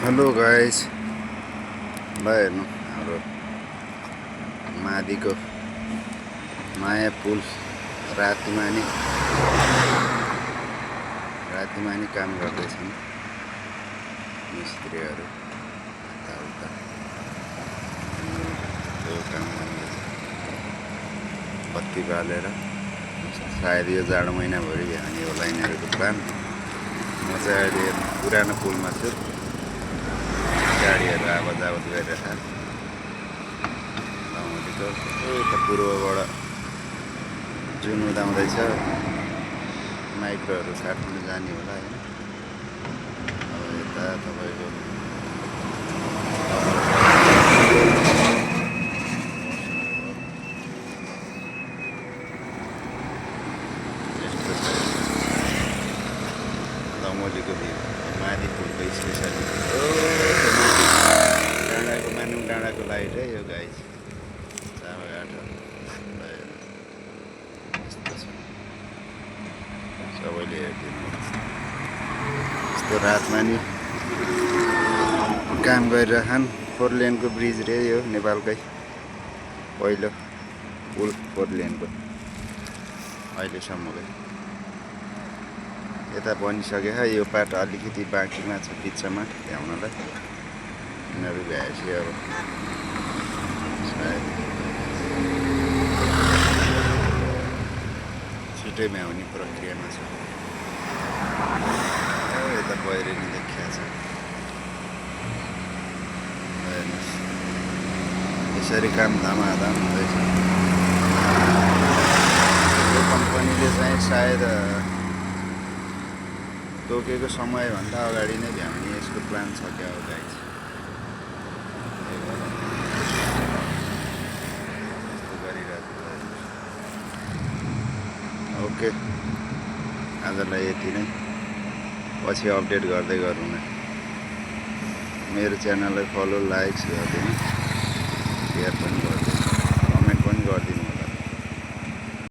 Hello guys, ल हेर्नु हाम्रो मादिको माया पुल रातिमानी काम गर्दैछन् मिस्त्रीहरू यताउता त्यो काम गर्दैछ बत्ती बालेर। सायद यो जाडो महिनाभरि हामी होला यिनीहरूको प्लान। म चाहिँ अहिले पुरानो पुलमा छु, गाडीहरू आवाज गरिरहेछ। यता पूर्वबाट जुन उदाउँदैछ, माइक्रोहरू काट्नु जाने होला होइन। अब यता तपाईँको दमोलीको भ्यू, माथि पुलको स्पेसली डाँडाको मानुङ डाँडाको लाइट है यो गाइस। चाबाघाट सबैले हेरिदिनु। यस्तो रातमा नि काम गरिरहन्। 4 लेनको ब्रिज रे यो, नेपालकै पहिलो पुल 4 लेनको अहिलेसम्मकै। यता बनिसक्यो है, यो पाटो अलिकति बाँकीमा छ बिचमा भ्याउनलाई। यिनीहरू भ्याएपछि अब सायद छिटै भ्याउने प्रक्रियामा छ। यता पहिरिने देखिया छ। हेर्नुहोस्, यसरी काम धमाधम हुँदैछ। यो कम्पनीले चाहिँ सायद तोकेको समयभन्दा अगाडि नै भ्याउने यसको प्लान छ क्या हो गाइस। ओके, आजलाई यति नै। पछि अपडेट गर्दै गरौँ न। मेरो च्यानललाई फलो, लाइक गरिदिनु, सेयर पनि गर्नु।